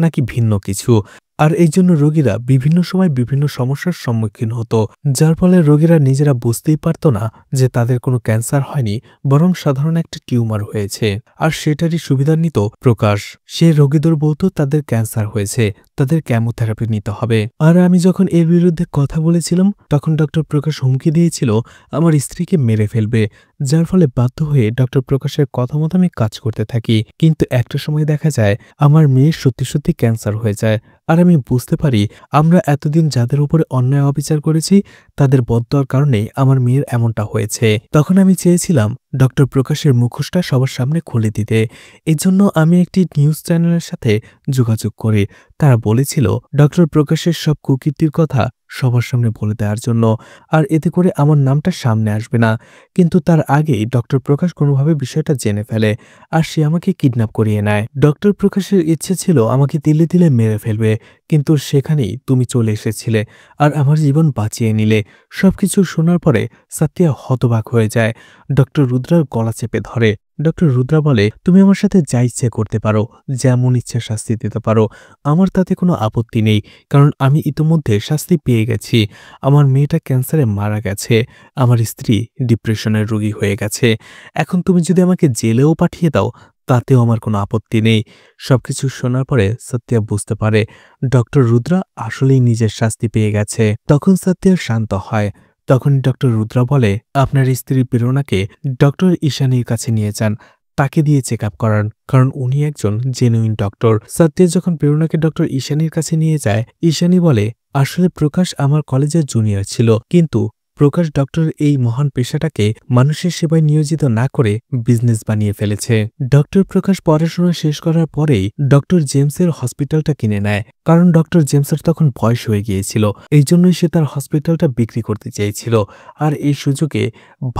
[SPEAKER 1] নাকি ভিন্ন কিছু। আর এই জন্য রোগীরা বিভিন্ন সময় বিভিন্ন সমস্যার সম্মুখীন হতো, যার ফলে রোগীরা নিজেরা বুঝতেই পারত না যে তাদের কোনো ক্যান্সার হয়নি, বরং সাধারণ একটা টিউমার হয়েছে। আর সেটারই সুবিধা নিত প্রকাশ। সে রোগীদের বলতো তাদের ক্যান্সার হয়েছে, তাদের কেমোথেরাপি নিতে হবে। আর আমি যখন এর বিরুদ্ধে কথা বলেছিলাম, তখন ডক্টর প্রকাশ হুমকি দিয়েছিল আমার স্ত্রীকে মেরে ফেলবে, যার ফলে বাধ্য হয়ে ডক্টর প্রকাশের কথা মতো আমি কাজ করতে থাকি। কিন্তু একটা সময় দেখা যায় আমার মেয়ের সত্যি সত্যি ক্যান্সার হয়ে যায়, আর আমি বুঝতে পারি আমরা এতদিন যাদের উপরে অন্যায় অবিচার করেছি তাদের বদদোয়ার কারণে আমার মেয়ের এমনটা হয়েছে। তখন আমি চেয়েছিলাম ডক্টর প্রকাশের মুখোশটা সবার সামনে খুলে দিতে। এই জন্য আমি একটি নিউজ চ্যানেলের সাথে যোগাযোগ করি। তারা বলেছিল ডক্টর প্রকাশের সব কুকীর্তির কথা সবার সামনে বলে দেওয়ার জন্য, আর এতে করে আমার নামটা সামনে আসবে না। কিন্তু তার আগেই ডক্টর প্রকাশ কোনোভাবে বিষয়টা জেনে ফেলে, আর সে আমাকে কিডন্যাপ করিয়ে নেয়। ডক্টর প্রকাশের ইচ্ছে ছিল আমাকে তিলে তিলে মেরে ফেলবে, কিন্তু সেখানেই তুমি চলে এসেছিলে আর আমার জীবন বাঁচিয়ে নিলে। সবকিছু শোনার পরে সাত্তিয়া হতবাক হয়ে যায়, ডক্টর রুদ্রার গলা চেপে ধরে। ডক্টর রুদ্রা বলে, তুমি আমার সাথে যা ইচ্ছে করতে পারো, যেমন ইচ্ছে শাস্তি দিতে পারো, আমার তাতে কোনো আপত্তি নেই, কারণ আমি ইতোমধ্যে শাস্তি পেয়ে গেছি। আমার মেয়েটা ক্যান্সারে মারা গেছে, আমার স্ত্রী ডিপ্রেশনের রোগী হয়ে গেছে। এখন তুমি যদি আমাকে জেলেও পাঠিয়ে দাও তাতেও আমার কোনো আপত্তি নেই। সবকিছু শোনার পরে সাত্তিয়া বুঝতে পারে ডক্টর রুদ্রা আসলেই নিজের শাস্তি পেয়ে গেছে। তখন সাত্তিয়া শান্ত হয়। তখন ডক্টর রুদ্রা বলে, আপনার স্ত্রী প্রেরণাকে ডক্টর ঈশানীর কাছে নিয়ে যান, তাকে দিয়ে চেক আপ করান, কারণ উনি একজন জেনুইন ডক্টর। সাত্তিয়া যখন প্রেরণাকে ডক্টর ঈশানীর কাছে নিয়ে যায়, ঈশানী বলে, আসলে প্রকাশ আমার কলেজের জুনিয়র ছিল, কিন্তু প্রকাশ ডক্টর এই মহান পেশাটাকে মানুষের সেবায় নিয়োজিত না করে বিজনেস বানিয়ে ফেলেছে। ডক্টর প্রকাশ পড়াশোনা শেষ করার পরেই ডক্টর জেমসের হসপিটালটা কিনে নেয়, কারণ ডক্টর জেমসের তখন বয়স হয়ে গিয়েছিল। এই জন্যই সে তার হসপিটালটা বিক্রি করতে চেয়েছিল, আর এই সুযোগে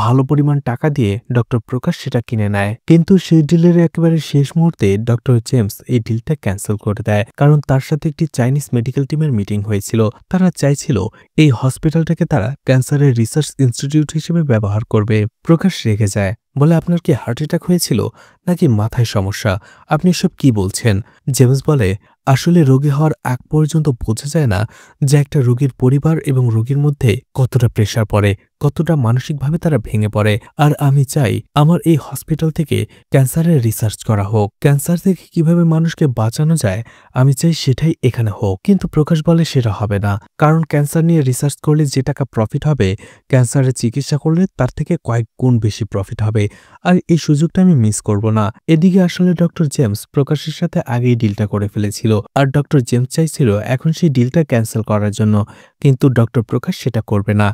[SPEAKER 1] ভালো পরিমাণ টাকা দিয়ে ডক্টর প্রকাশ সেটা কিনে নেয়। কিন্তু সেই ডিলের একেবারে শেষ মুহূর্তে ডক্টর জেমস এই ডিলটা ক্যান্সেল করে দেয়, কারণ তার সাথে একটি চাইনিজ মেডিকেল টিমের মিটিং হয়েছিল। তারা চাইছিল এই হসপিটালটাকে তারা ক্যান্সারের রিসার্চ ইনস্টিটিউট হিসেবে ব্যবহার করবে। প্রকাশ রেগে যায়, বলে, আপনার কি হার্ট অ্যাটাক হয়েছিল নাকি মাথায় সমস্যা? আপনি এসব কি বলছেন? জেমস বলে, আসলে রোগী হওয়ার আগ পর্যন্ত বোঝা যায় না যে একটা রোগীর পরিবার এবং রোগীর মধ্যে কতটা প্রেসার পড়ে, কতটা মানসিকভাবে তারা ভেঙে পড়ে। আর আমি চাই আমার এই হসপিটাল থেকে ক্যান্সারের রিসার্চ করা হোক, ক্যান্সার থেকে কিভাবে মানুষকে বাঁচানো যায় আমি চাই সেটাই এখানে হোক। কিন্তু প্রকাশ বলে সেটা হবে না, কারণ ক্যান্সার নিয়ে রিসার্চ করলে যে টাকা প্রফিট হবে, ক্যান্সারের চিকিৎসা করলে তার থেকে কয়েক গুণ বেশি প্রফিট হবে, আর এই সুযোগটা আমি মিস করব না। এদিকে আসলে ডক্টর জেমস প্রকাশের সাথে আগেই ডিলটা করে ফেলেছিল, আর ডক্টর জেমস চাইছিল এখন সেই ডিলটা ক্যান্সেল করার জন্য, কিন্তু ডক্টর প্রকাশ সেটা করবে না,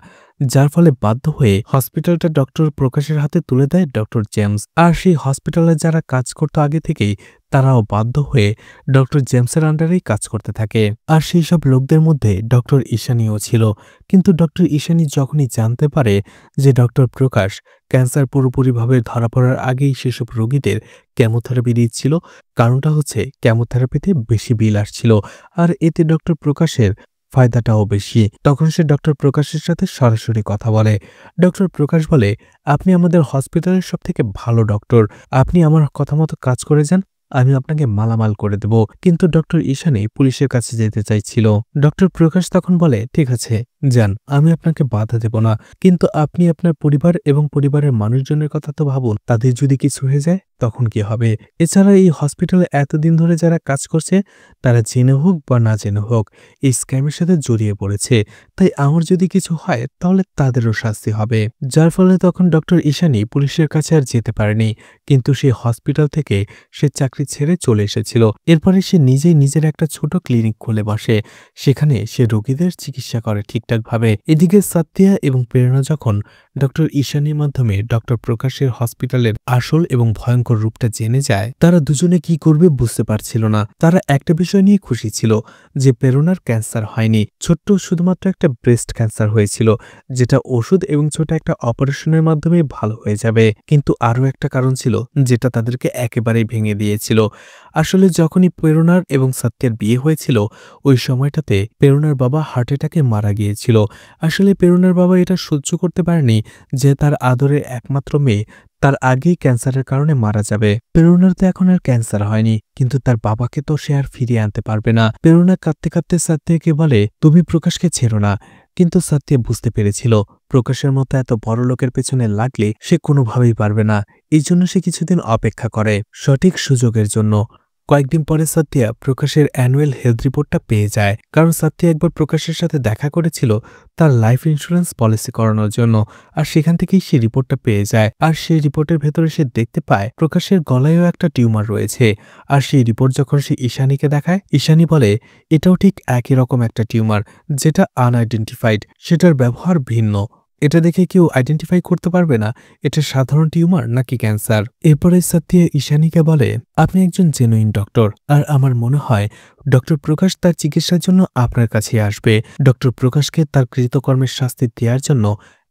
[SPEAKER 1] যার ফলে বাধ্য হয়ে হসপিটালটা ডক্টর প্রকাশের হাতে তুলে দেয় ডক্টর জেমস। আর সেই হসপিটালে যারা কাজ করতো আগে থেকেই, তারাও বাধ্য হয়ে ডক্টর জেমসের আন্ডারেই কাজ করতে থাকে। আর সেই সব লোকদের মধ্যে ডক্টর ঈশানীও ছিল। কিন্তু ডক্টর ঈশানী যখনই জানতে পারে যে ডক্টর প্রকাশ ক্যান্সার পুরোপুরিভাবে ধরা পড়ার আগেই সেসব রোগীদের কেমোথেরাপি দিচ্ছিল, কারণটা হচ্ছে কেমোথেরাপিতে বেশি বিল আসছিল, আর এতে ডক্টর প্রকাশের ফায়দাটাও বেশি। তখন সে ডক্টর প্রকাশের সাথে সরাসরি কথা বলে। ডক্টর প্রকাশ বলে, আপনি আমাদের হসপিটালের সবথেকে ভালো ডক্টর, আপনি আমার কথা মতো কাজ করে যান, আমি আপনাকে মালামাল করে দেব। কিন্তু ডক্টর ঈশানী পুলিশের কাছে যেতে চাইছিল। ডক্টর প্রকাশ তখন বলে, ঠিক আছে, যান, আমি আপনাকে বাধা দেব না। কিন্তু আপনি আপনার পরিবার এবং পরিবারের মানুষজনের কথা তো ভাবুন। তাদের যদি কিছু হয়ে যায় তখন কি হবে? এছাড়া এই হসপিটালে এতদিন ধরে যারা কাজ করছে তারা জেনে হোক বা না জেনে হোক এই স্ক্যামের সাথে জড়িয়ে পড়েছে। তাই আমার যদি কিছু হয় তাহলে তাদেরও শাস্তি হবে। যার ফলে তখন ডক্টর ঈশানী পুলিশের কাছে আর যেতে পারেনি। কিন্তু সেই হসপিটাল থেকে সে চাকরি ছেড়ে চলে এসেছিল। এরপরে সে নিজেই নিজের একটা ছোট ক্লিনিক খুলে বসে। সেখানে সে রোগীদের চিকিৎসা করে ঠিকঠাকভাবে। এদিকে সাথ্যিয়া এবং প্রেরণা যখন ডক্টর ঈশানীর মাধ্যমে ডক্টর প্রকাশের হসপিটালের আসল এবং ভয়ঙ্কর রূপটা জেনে যায়, তারা দুজনে কি করবে বুঝতে পারছিল না। তারা একটা বিষয় নিয়ে খুশি ছিল যে প্রেরণার ক্যান্সার হয়নি, ছোট্ট শুধুমাত্র একটা ব্রেস্ট ক্যান্সার হয়েছিল, যেটা ওষুধ এবং ছোট একটা অপারেশনের মাধ্যমে ভালো হয়ে যাবে। কিন্তু আরও একটা কারণ ছিল যেটা তাদেরকে একেবারেই ভেঙে দিয়েছিল। আসলে যখনই প্রেরণার এবং সাথ্যের বিয়ে হয়েছিল ওই সময়টাতে প্রেরণার বাবা হার্ট অ্যাটাকে মারা গিয়েছিল। আসলে প্রেরণার বাবা এটা সহ্য করতে পারেনি যে তার আদরের একমাত্র মেয়ে তার আগেই ক্যান্সারের কারণে মারা যাবে। প্রেরণার তো এখন আর ক্যান্সার হয়নি, কিন্তু তার বাবাকে তো সে আর ফিরিয়ে আনতে পারবে না। প্রেরণা কাঁদতে কাঁদতে সাথ্যকে বলে, তুমি প্রকাশকে ছেড়ো না। কিন্তু সাথ্য বুঝতে পেরেছিল প্রকাশের মতো এত বড় লোকের পেছনে লাগলে সে কোনোভাবেই পারবে না। এই জন্য সে কিছুদিন অপেক্ষা করে সঠিক সুযোগের জন্য। কয়েকদিন পরে সাথ্যা প্রকাশের অ্যানুয়াল হেলথ রিপোর্টটা পেয়ে যায়, কারণ সাথ্যা একবার প্রকাশের সাথে দেখা করেছিল তার লাইফ ইন্স্যুরেন্স পলিসি করানোর জন্য। আর সেখান থেকেই সে রিপোর্টটা পেয়ে যায়। আর সেই রিপোর্টের ভেতরে সে দেখতে পায় প্রকাশের গলায়ও একটা টিউমার রয়েছে। আর সেই রিপোর্ট যখন সে ঈশানীকে দেখায়, ঈশানী বলে এটাও ঠিক একই রকম একটা টিউমার, যেটা আনআইডেন্টিফাইড, সেটার ব্যবহার ভিন্ন। এটা দেখে কেউ আইডেন্টিফাই করতে পারবে না এটা সাধারণ টিউমার নাকি ক্যান্সার। এরপরে সাথ্যা ঈশানীকে বলে, আপনি একজন জেনুইন ডক্টর, আর আমার মনে হয় ডক্টর প্রকাশ তার চিকিৎসার জন্য আপনার কাছে আসবে। ডক্টর প্রকাশকে তার কৃতকর্মের শাস্তি দেওয়ার জন্য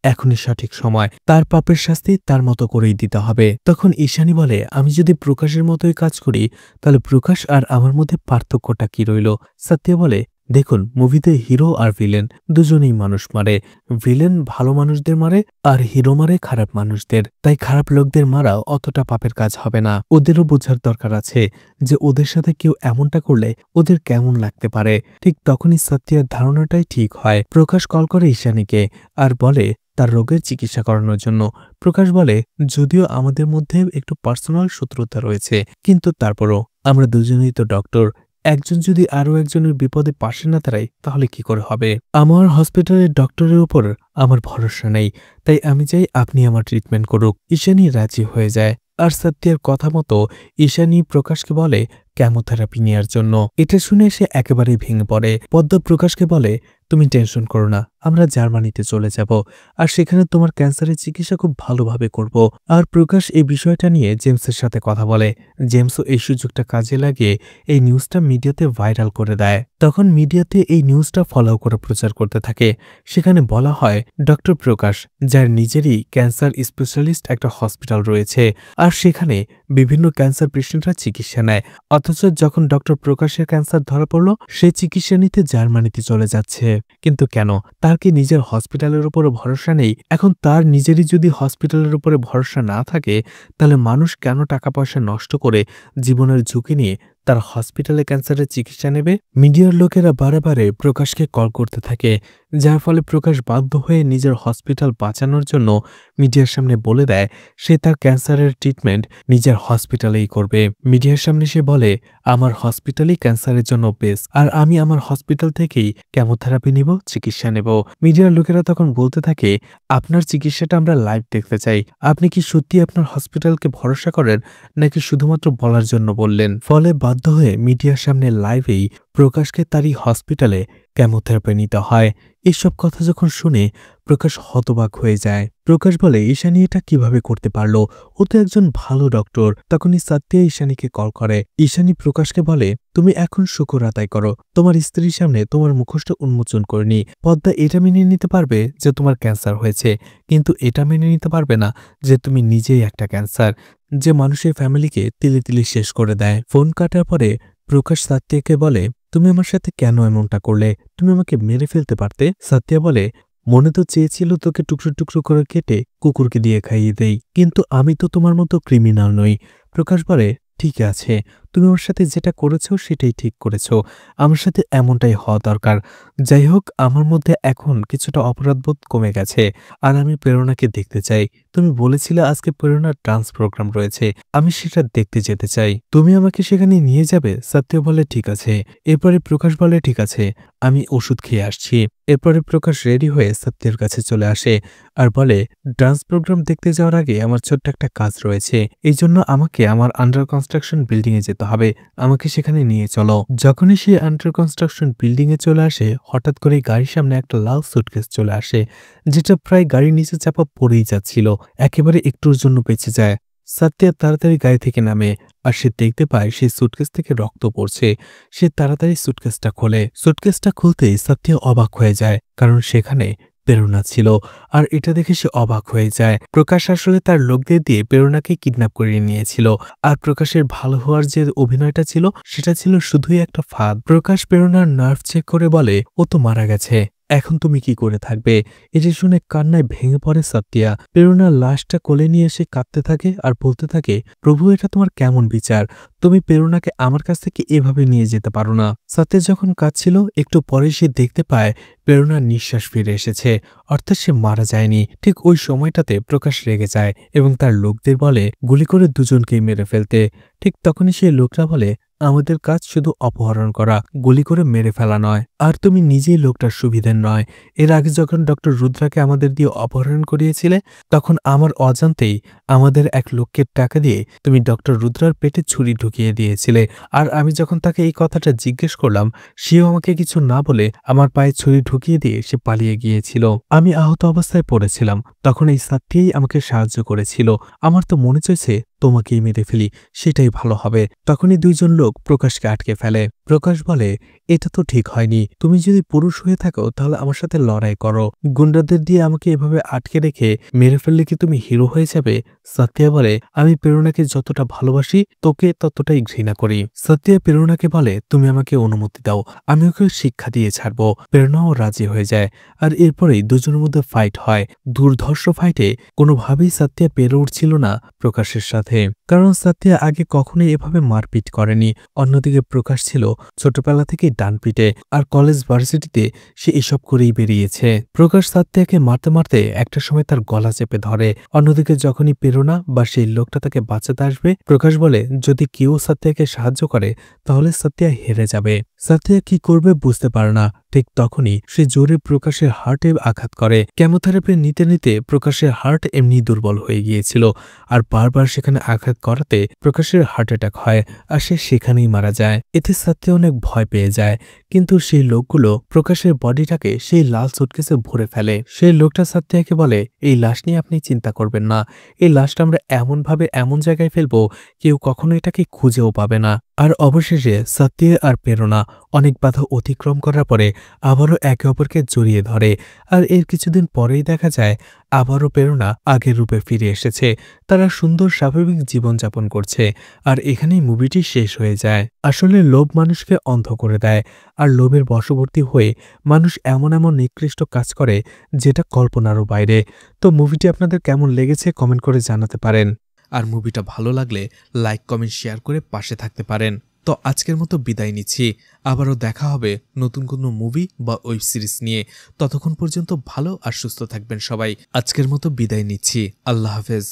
[SPEAKER 1] এখনই সঠিক সময়। তার পাপের শাস্তি তার মতো করেই দিতে হবে। তখন ঈশানী বলে, আমি যদি প্রকাশের মতোই কাজ করি তাহলে প্রকাশ আর আমার মধ্যে পার্থক্যটা কি রইল? সাথ্যা বলে, দেখুন, মুভিতে হিরো আর ভিলেন দুজনেই মানুষ মারে। ভিলেন ভালো মানুষদের মারে আর হিরো মারে খারাপ মানুষদের। তাই খারাপ লোকদের মারা অতটা পাপের কাজ হবে না। ওদেরও বোঝার দরকার আছে যে ওদের সাথে কেউ এমনটা করলে ওদের কেমন লাগতে পারে। ঠিক তখনই সাথ্যার ধারণাটাই ঠিক হয়। প্রকাশ কল করে ঈশানীকে আর বলে তার রোগের চিকিৎসা করানোর জন্য। প্রকাশ বলে, যদিও আমাদের মধ্যে একটু পার্সোনাল শত্রুতা রয়েছে, কিন্তু তারপরও আমরা দুজনেই তো ডক্টর। একজন যদি আরও একজনের বিপদে পাশে না দাঁড়ায় তাহলে কি করে হবে? আমার হসপিটালের ডক্টরের উপর আমার ভরসা নেই, তাই আমি চাই আপনি আমার ট্রিটমেন্ট করুক। ঈশানী রাজি হয়ে যায়। আর সাথ্যার কথা মতো ঈশানী প্রকাশকে বলে কেমোথেরাপি নেওয়ার জন্য। এটা শুনে সে একেবারেই ভেঙে পড়ে। পদ্ম প্রকাশকে বলে, তুমি টেনশন করো না, আমরা জার্মানিতে চলে যাব, আর সেখানে তোমার ক্যান্সারের চিকিৎসা খুব ভালোভাবে করব। আর প্রকাশ এই বিষয়টা নিয়ে জেমসের সাথে কথা বলে। জেমসও এই সুযোগটা কাজে লাগিয়ে এই নিউজটা মিডিয়াতে ভাইরাল করে দেয়। তখন মিডিয়াতে এই নিউজটা ফলো করে প্রচার করতে থাকে। সেখানে বলা হয় ডক্টর প্রকাশ, যার নিজেরই ক্যান্সার স্পেশালিস্ট একটা হসপিটাল রয়েছে, আর সেখানে বিভিন্ন ক্যান্সার পেশেন্টরা চিকিৎসা নেয়। অথচ যখন ডক্টর প্রকাশের ক্যান্সার ধরা পড়ল সে চিকিৎসা নিতে জার্মানিতে চলে যাচ্ছে। কিন্তু কেন? তার কি নিজের হসপিটালের উপরে ভরসা নেই? এখন তার নিজেরই যদি হসপিটালের উপরে ভরসা না থাকে তাহলে মানুষ কেন টাকা পয়সা নষ্ট করে জীবনের ঝুঁকি নিয়ে তার হসপিটালে ক্যান্সারের চিকিৎসা নেবে? মিডিয়ার লোকেরা বারে বারে প্রকাশকে কল করতে থাকে, যার ফলে প্রকাশ বাধ্য হয়ে নিজের হসপিটাল বাঁচানোর জন্য মিডিয়ার সামনে বলে দেয় সে তার ক্যান্সারের ট্রিটমেন্ট নিজের হসপিটালেই করবে। মিডিয়ার সামনে সে বলে, আমার হসপিটালই ক্যান্সারের জন্য বেস্ট, আর আমি আমার হসপিটাল থেকেই কেমোথেরাপি নিব, চিকিৎসা নেব। মিডিয়ার লোকেরা তখন বলতে থাকে, আপনার চিকিৎসাটা আমরা লাইভ দেখতে চাই। আপনি কি সত্যি আপনার হসপিটালকে ভরসা করেন নাকি শুধুমাত্র বলার জন্য বললেন? ফলে বাধ্য হয়ে মিডিয়ার সামনে লাইভেই প্রকাশকে তারই হসপিটালে কেমোথেরাপি নিতে হয়। এসব কথা যখন শুনে প্রকাশ হতবাক হয়ে যায়। প্রকাশ বলে, ঈশানী এটা কিভাবে করতে পারলো? ও তো একজন ভালো ডক্টর। তখনই সাথ্যা ঈশানীকে কল করে। ঈশানী প্রকাশকে বলে, তুমি এখন শুকর আদায় করো, তোমার স্ত্রীর সামনে তোমার মুখোশটা উন্মোচন করেনি। পদ্মা এটা মেনে নিতে পারবে যে তোমার ক্যান্সার হয়েছে, কিন্তু এটা মেনে নিতে পারবে না যে তুমি নিজেই একটা ক্যান্সার, যে মানুষের ফ্যামিলিকে তিলে তিলে শেষ করে দেয়। ফোন কাটার পরে প্রকাশ সাথ্যাকে বলে, তুমি আমার সাথে কেন এমনটা করলে? তুমি আমাকে মেরে ফেলতে পারতে। সাথ্যা বলে, মনে তো চেয়েছিল তোকে টুকরো টুকরো করে কেটে কুকুরকে দিয়ে খাইয়ে দেই, কিন্তু আমি তো তোমার মতো ক্রিমিনাল নই। প্রকাশ বলে, ঠিক আছে, তুমি আমার সাথে যেটা করেছো সেটাই ঠিক করেছো। আমার সাথে এমনটাই হওয়া দরকার। যাই হোক, আমার মধ্যে এখন কিছুটা অপরাধবোধ কমে গেছে। আর আমি প্রেরণাকে দেখতে চাই। তুমি বলেছিলে আজকে প্রেরণার ডান্স প্রোগ্রাম রয়েছে। আমি সেটা দেখতে যেতে চাই। তুমি আমাকে সেখানে নিয়ে যাবে?" সত্য বলে, "ঠিক আছে।" এরপরে প্রকাশ বলে, "ঠিক আছে, আমি ওষুধ খেয়ে আসছি।" এরপরে প্রকাশ রেডি হয়ে সত্যের কাছে চলে আসে আর বলে, "ডান্স প্রোগ্রাম দেখতে যাওয়ার আগে আমার ছোট্ট একটা কাজ রয়েছে। এইজন্য আমাকে আমার আন্ডার কনস্ট্রাকশন বিল্ডিং এ যেতে হবে। আমাকে সেখানে নিয়ে চলো।" যখনই সে আন্ডার কনস্ট্রাকশন বিল্ডিং এ চলে আসে, হঠাৎ করে গাড়ির সামনে একটা লাল সুটকেস চলে আসে, যেটা প্রায় গাড়ির নিচে চাপা পড়েই যাচ্ছিল। একেবারে একটুর জন্য বেঁচে যায়। সাত্য তাড়াতাড়ি গাড়ি থেকে নামে আর সে দেখতে পায় সেই সুটকেস থেকে রক্ত পড়ছে। সে তাড়াতাড়ি সুটকেসটা খোলে। সুটকেসটা খুলতেই সত্য অবাক হয়ে যায়, কারণ সেখানে প্রেরণা ছিল। আর এটা দেখে সে অবাক হয়ে যায়। প্রকাশ আসলে তার লোকদের দিয়ে প্রেরণাকে কিডন্যাপ করিয়ে নিয়েছিল। আর প্রকাশের ভালো হওয়ার যে অভিনয়টা ছিল সেটা ছিল শুধুই একটা ফাঁদ। প্রকাশ প্রেরণার নার্ভ চেক করে বলে, "ও তো মারা গেছে। এখন তুমি কি করে থাকবে?" এটি শুনে কান্নায় ভেঙে পড়ে সাতিয়া। প্রেরণার লাশটা কোলে নিয়ে এসে কাঁদতে থাকে আর বলতে থাকে, "প্রভু, এটা তোমার কেমন বিচার? তুমি প্রেরণাকে আমার কাছ থেকে এভাবে নিয়ে যেতে পারো না।" সাত্য যখন কাঁদছিল, একটু পরে সে দেখতে পায় প্রেরণার নিঃশ্বাস ফিরে এসেছে, অর্থাৎ সে মারা যায়নি। ঠিক ওই সময়টাতে প্রকাশ রেগে যায় এবং তার লোকদের বলে গুলি করে দুজনকেই মেরে ফেলতে। ঠিক তখনই সেই লোকরা বলে, "আমাদের কাজ শুধু অপহরণ করা, গুলি করে মেরে ফেলা নয়। আর তুমি নিজেই লোকটার সুবিধের নয়। এর আগে যখন ডক্টর রুদ্রাকে আমাদের দিয়ে অপহরণ করিয়েছিলে, তখন আমার অজান্তেই আমাদের এক লোককে টাকা দিয়ে তুমি ডক্টর রুদ্রার পেটে ছুরি ঢুকিয়ে দিয়েছিলে। আর আমি যখন তাকে এই কথাটা জিজ্ঞেস করলাম, সেও আমাকে কিছু না বলে আমার পায়ে ছুরি ঢুকিয়ে দিয়ে সে পালিয়ে গিয়েছিল। আমি আহত অবস্থায় পড়েছিলাম। তখন এই সাথীই আমাকে সাহায্য করেছিল। আমার তো মনে চাইছে তোমাকেই মেরে ফেলি, সেটাই ভালো হবে।" তখনই দুইজন লোক প্রকাশকে আটকে ফেলে। প্রকাশ বলে, "এটা তো ঠিক হয়নি। তুমি যদি পুরুষ হয়ে থাকো তাহলে আমার সাথে লড়াই করো। গুন্ডাদের দিয়ে আমাকে এভাবে আটকে রেখে মেরে ফেললে কি তুমি হিরো হয়ে যাবে?" সাতিয়া বলে, "আমি প্রেরণাকে যতটা ভালোবাসি তোকে ততটাই ঘৃণা করি।" সাতিয়া প্রেরণাকে বলে, "তুমি আমাকে অনুমতি দাও, আমি ওকে শিক্ষা দিয়ে ছাড়বো।" প্রেরণাও রাজি হয়ে যায়। আর এরপরেই দুজনের মধ্যে ফাইট হয়। দুর্ধর্ষ ফাইটে কোনোভাবেই সাতিয়া পেরে উঠছিল না প্রকাশের সাথে, কারণ সাতিয়া আগে কখনোই এভাবে মারপিট করেনি। অন্যদিকে প্রকাশ ছিল ছোটবেলা থেকেই ডানপিটে, আর কলেজ ভার্সিটিতে সে এসব করেই বেরিয়েছে। প্রকাশ সাত্যাকে মারতে মারতে একটা সময় তার গলা চেপে ধরে। অন্যদিকে যখনই প্রেরণা বা সেই লোকটা তাকে বাঁচাতে আসবে, প্রকাশ বলে যদি কেউ সাত্যাকে সাহায্য করে তাহলে সাতিয়া হেরে যাবে। সাতিয়া কি করবে বুঝতে পারে না। ঠিক তখনই সে জোরে প্রকাশের হার্টে আঘাত করে। কেমোথেরাপি নিতে নিতে প্রকাশের হার্ট এমনি দুর্বল হয়ে গিয়েছিল, আর বারবার সেখানে আঘাত করাতে প্রকাশের হার্ট অ্যাটাক হয় আর সে সেখানেই মারা যায়। এতে সাথে অনেক ভয় পেয়ে যায়, কিন্তু সেই লোকগুলো প্রকাশের বডিটাকে সেই লাল সুটকেসে ভরে ফেলে। সেই লোকটা সাত্যাকে বলে, "এই লাশ নিয়ে আপনি চিন্তা করবেন না। এই লাশটা আমরা এমনভাবে এমন জায়গায় ফেলবো কেউ কখনো এটাকে খুঁজেও পাবে না।" আর অবশেষে সাত্য আর প্রেরণা অনেক বাধা অতিক্রম করার পরে আবারও একে অপরকে জড়িয়ে ধরে। আর এর কিছুদিন পরেই দেখা যায় আবারও প্রেরণা আগের রূপে ফিরে এসেছে। তারা সুন্দর স্বাভাবিক জীবনযাপন করছে। আর এখানেই মুভিটি শেষ হয়ে যায়। আসলে লোভ মানুষকে অন্ধ করে দেয়, আর লোভের বশবর্তী হয়ে মানুষ এমন এমন নিকৃষ্ট কাজ করে যেটা কল্পনারও বাইরে। তো মুভিটি আপনাদের কেমন লেগেছে কমেন্ট করে জানাতে পারেন। আর মুভিটা ভালো লাগলে লাইক, কমেন্ট, শেয়ার করে পাশে থাকতে পারেন। তো আজকের মতো বিদায় নিচ্ছি। আবারও দেখা হবে নতুন কোনো মুভি বা ওয়েব সিরিজ নিয়ে। ততক্ষণ পর্যন্ত ভালো আর সুস্থ থাকবেন সবাই। আজকের মতো বিদায় নিচ্ছি। আল্লাহ হাফেজ।